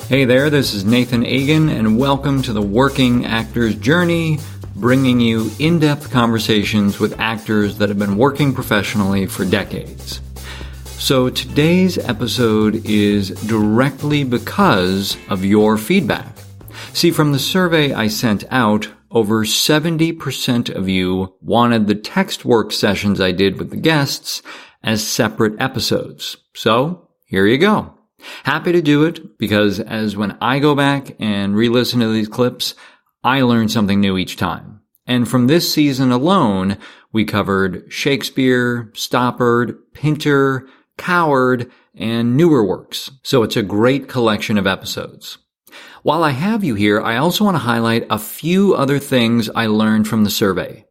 Hey there, this is Nathan Agan, and welcome to the Working Actor's Journey, bringing you in-depth conversations with actors that have been working professionally for decades. So today's episode is directly because of your feedback. See, from the survey I sent out, over 70% of you wanted the text work sessions I did with the guests as separate episodes. So, here you go. Happy to do it because as when I go back and re-listen to these clips, I learn something new each time. And from this season alone, we covered Shakespeare, Stoppard, Pinter, Coward, and newer works. So it's a great collection of episodes. While I have you here, I also want to highlight a few other things I learned from the survey.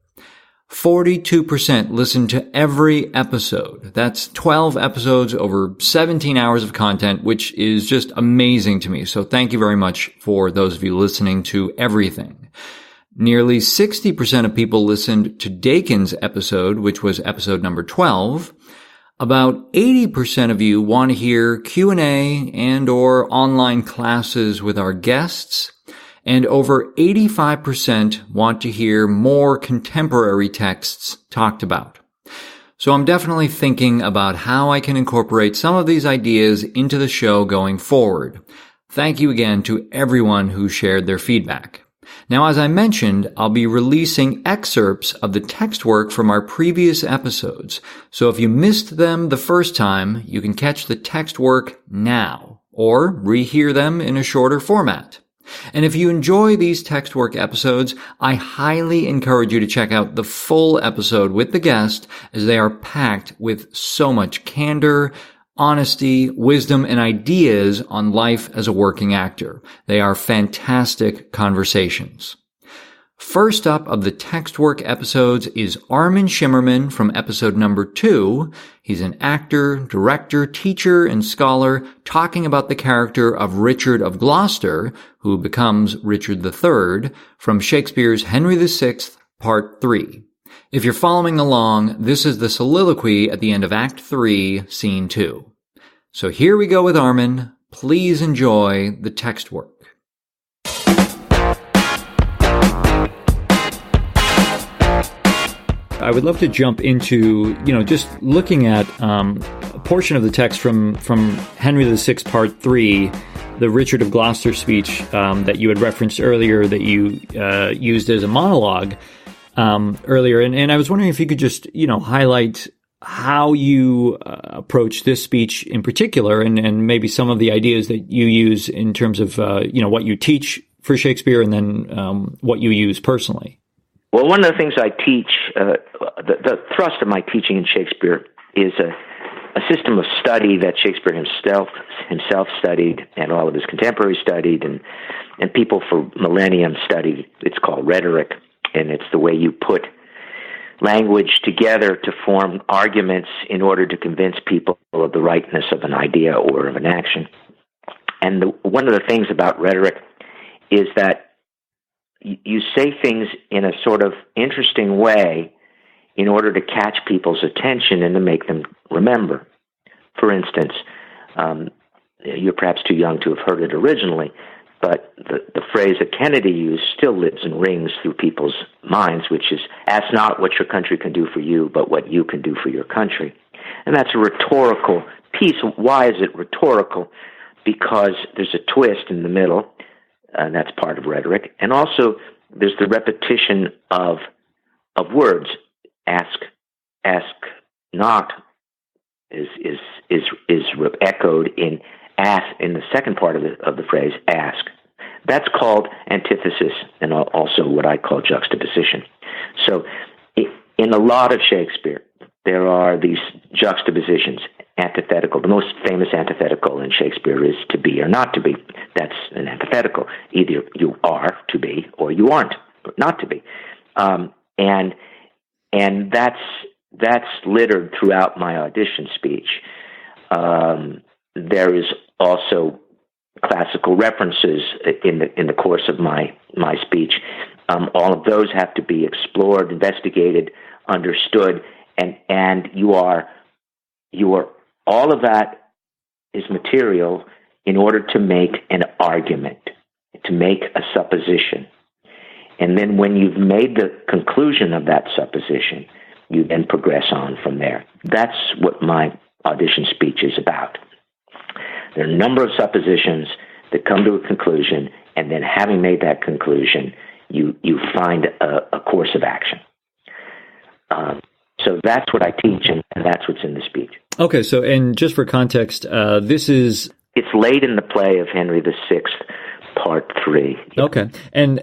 42% listened to every episode. That's 12 episodes over 17 hours of content, which is just amazing to me. So thank you very much for those of you listening to everything. Nearly 60% of people listened to Dakin's episode, which was episode number 12. About 80% of you want to hear Q&A and or online classes with our guests. And over 85% want to hear more contemporary texts talked about. So I'm definitely thinking about how I can incorporate some of these ideas into the show going forward. Thank you again to everyone who shared their feedback. Now, as I mentioned, I'll be releasing excerpts of the text work from our previous episodes. So if you missed them the first time, you can catch the text work now or rehear them in a shorter format. And if you enjoy these text work episodes, I highly encourage you to check out the full episode with the guest as they are packed with so much candor, honesty, wisdom, and ideas on life as a working actor. They are fantastic conversations. First up of the text work episodes is Armin Shimerman from episode number 2. He's an actor, director, teacher, and scholar talking about the character of Richard of Gloucester, who becomes Richard III, from Shakespeare's Henry VI, Part 3. If you're following along, this is the soliloquy at the end of Act 3, Scene 2. So here we go with Armin. Please enjoy the text work. I would love to jump into, just looking at a portion of the text from Henry VI, Part 3, the Richard of Gloucester speech that you had referenced earlier that you used as a monologue earlier. And I was wondering if you could just, highlight how you approach this speech in particular and maybe some of the ideas that you use in terms of, what you teach for Shakespeare and then what you use personally. Well, one of the things I teach, the thrust of my teaching in Shakespeare is a system of study that Shakespeare himself studied, and all of his contemporaries studied, and people for millennium studied. It's called rhetoric, and it's the way you put language together to form arguments in order to convince people of the rightness of an idea or of an action. And one of the things about rhetoric is that you say things in a sort of interesting way in order to catch people's attention and to make them remember. For instance, you're perhaps too young to have heard it originally, but the phrase that Kennedy used still lives and rings through people's minds, which is, ask not what your country can do for you, but what you can do for your country. And that's a rhetorical piece. Why is it rhetorical? Because there's a twist in the middle, and that's part of rhetoric. And also, there's the repetition of words. Ask not is echoed in ask in the second part of the phrase. Ask. That's called antithesis, and also what I call juxtaposition. So, in a lot of Shakespeare, there are these juxtapositions. Antithetical. The most famous antithetical in Shakespeare is to be or not to be. That's an antithetical. Either you are to be or you aren't not to be. And that's littered throughout my audition speech. There is also classical references in the course of my speech. All of those have to be explored, investigated, understood, and you are all of that is material in order to make an argument, to make a supposition. And then when you've made the conclusion of that supposition, you then progress on from there. That's what my audition speech is about. There are a number of suppositions that come to a conclusion, and then having made that conclusion, you find a course of action. So that's what I teach, and that's what's in the speech. Okay, so, and just for context, this is... It's laid in the play of Henry VI, Part 3. Okay, and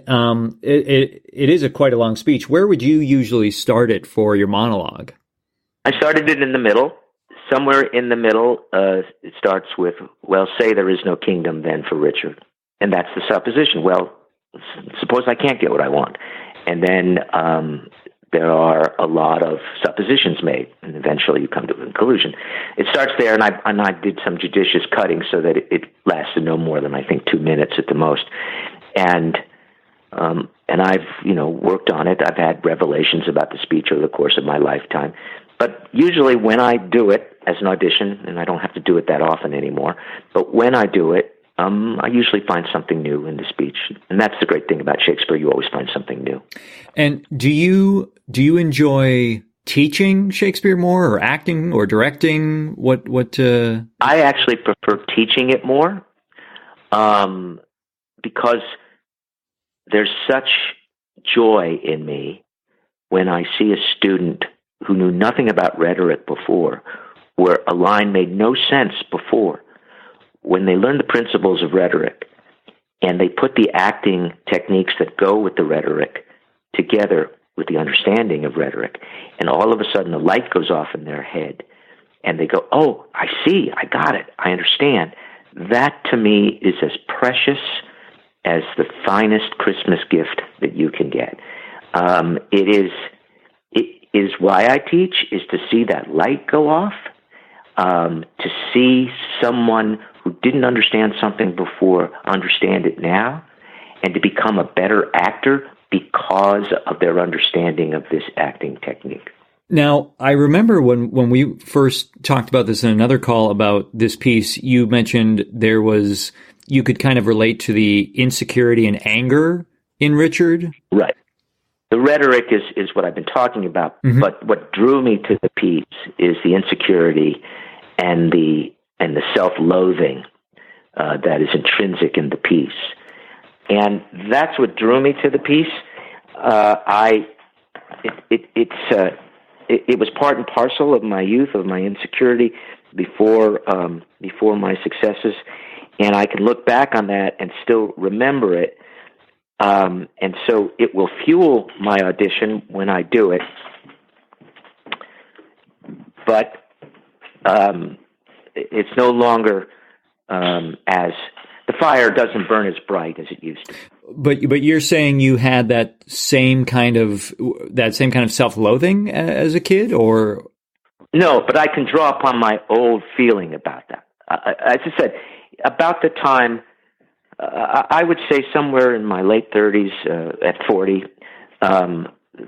it is quite a long speech. Where would you usually start it for your monologue? I started it in the middle. Somewhere in the middle, it starts with, well, say there is no kingdom then for Richard. And that's the supposition. Well, suppose I can't get what I want. And then there are a lot of suppositions made, and eventually you come to a conclusion. It starts there, and I did some judicious cutting so that it lasted no more than, I think, 2 minutes at the most. And I've, worked on it. I've had revelations about the speech over the course of my lifetime. But usually when I do it as an audition, and I don't have to do it that often anymore, but when I do it, I usually find something new in the speech. And that's the great thing about Shakespeare. You always find something new. And do you enjoy teaching Shakespeare more, or acting, or directing? What? I actually prefer teaching it more, because there's such joy in me when I see a student who knew nothing about rhetoric before, where a line made no sense before, when they learn the principles of rhetoric and they put the acting techniques that go with the rhetoric together with the understanding of rhetoric, and all of a sudden the light goes off in their head and they go, oh, I see, I got it, I understand. That to me is as precious as the finest Christmas gift that you can get. It is why I teach, is to see that light go off, to see someone who didn't understand something before understand it now, and to become a better actor because of their understanding of this acting technique. Now, I remember when we first talked about this in another call about this piece, you mentioned you could kind of relate to the insecurity and anger in Richard. Right. The rhetoric is what I've been talking about, mm-hmm. but what drew me to the piece is the insecurity and the self-loathing that is intrinsic in the piece. And that's what drew me to the piece. It was part and parcel of my youth, of my insecurity before my successes, and I can look back on that and still remember it. And so it will fuel my audition when I do it. But it's no longer as the fire doesn't burn as bright as it used to. But you're saying you had that same kind of self-loathing as a kid, or no? But I can draw upon my old feeling about that. As I said, about the time. I would say somewhere in my late 30s, at 40,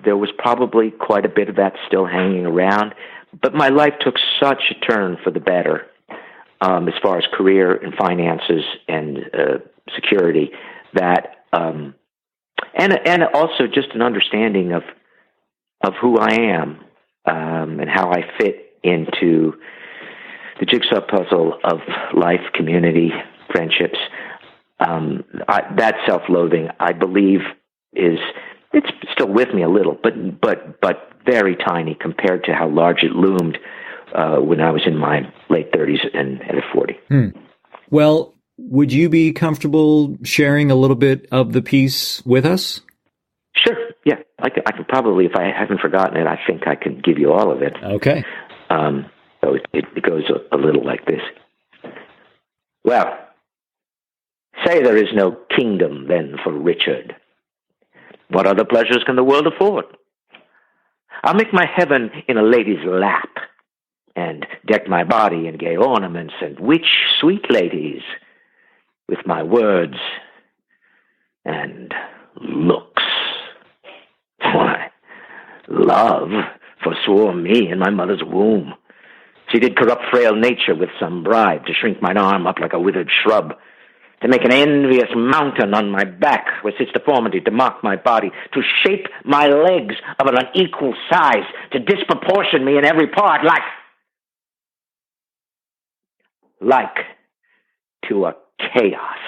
there was probably quite a bit of that still hanging around. But my life took such a turn for the better, as far as career and finances and security, that and also just an understanding of who I am and how I fit into the jigsaw puzzle of life, community, friendships. That self-loathing, I believe, it's still with me a little, but very tiny compared to how large it loomed when I was in my late 30s and at 40. Well, would you be comfortable sharing a little bit of the piece with us? Sure. Yeah, I could probably, if I haven't forgotten it, I think I can give you all of it. Okay. So it goes a little like this. Well, say there is no kingdom then for Richard. What other pleasures can the world afford? I'll make my heaven in a lady's lap, and deck my body in gay ornaments, and witch sweet ladies with my words and looks. Why, love forswore me in my mother's womb, She did corrupt frail nature with some bribe to shrink mine arm up like a withered shrub, to make an envious mountain on my back with its deformity, to mock my body, to shape my legs of an unequal size, to disproportion me in every part like to a chaos.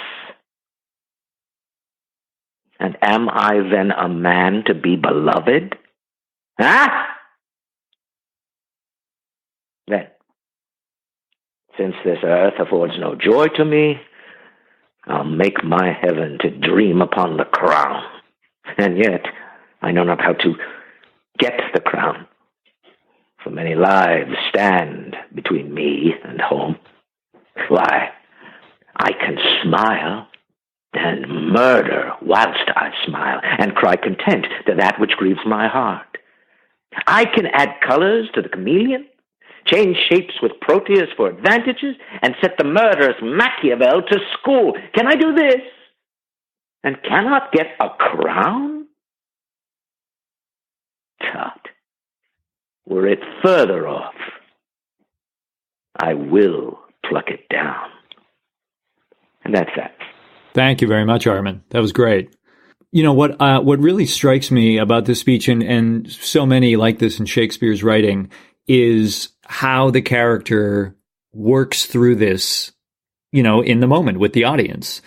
And am I then a man to be beloved? Huh? Then, since this earth affords no joy to me, I'll make my heaven to dream upon the crown. And yet, I know not how to get the crown, for many lives stand between me and home. Why, I can smile and murder whilst I smile, and cry content to that which grieves my heart. I can add colors to the chameleon, change shapes with Proteus for advantages, and set the murderous Machiavel to school. Can I do this, and cannot get a crown? Tut, were it further off, I will pluck it down. And that's that. Thank you very much, Armin. That was great. You know, what really strikes me about this speech, and so many like this in Shakespeare's writing, is how the character works through this, you know, in the moment with the audience.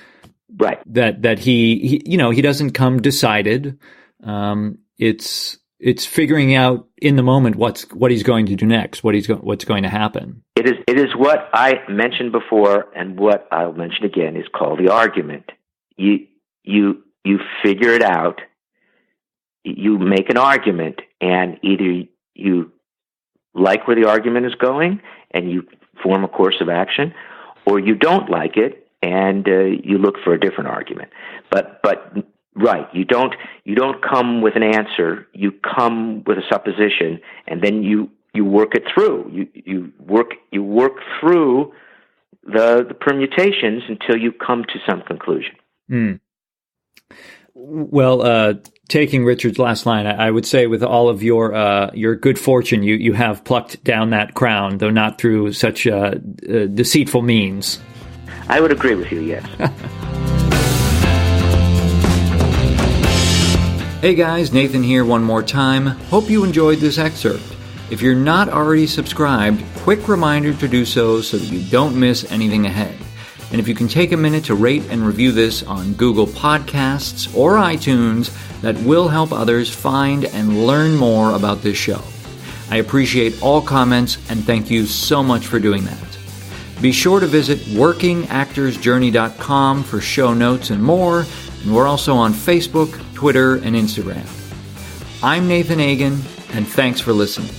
Right. That he you know, he doesn't come decided. It's figuring out in the moment what he's going to do next, what's going to happen. It is what I mentioned before, and what I'll mention again is called the argument. You figure it out. You make an argument, and either you like where the argument is going and you form a course of action, or you don't like it and you look for a different argument. But right, you don't come with an answer. You come with a supposition, and then you work it through. You work through the permutations until you come to some conclusion. Mm. Well, taking Richard's last line, I would say with all of your good fortune, you have plucked down that crown, though not through such deceitful means. I would agree with you, yes. Hey guys, Nathan here one more time. Hope you enjoyed this excerpt. If you're not already subscribed, quick reminder to do so that you don't miss anything ahead. And if you can take a minute to rate and review this on Google Podcasts or iTunes, that will help others find and learn more about this show. I appreciate all comments, and thank you so much for doing that. Be sure to visit workingactorsjourney.com for show notes and more, and we're also on Facebook, Twitter, and Instagram. I'm Nathan Agin, and thanks for listening.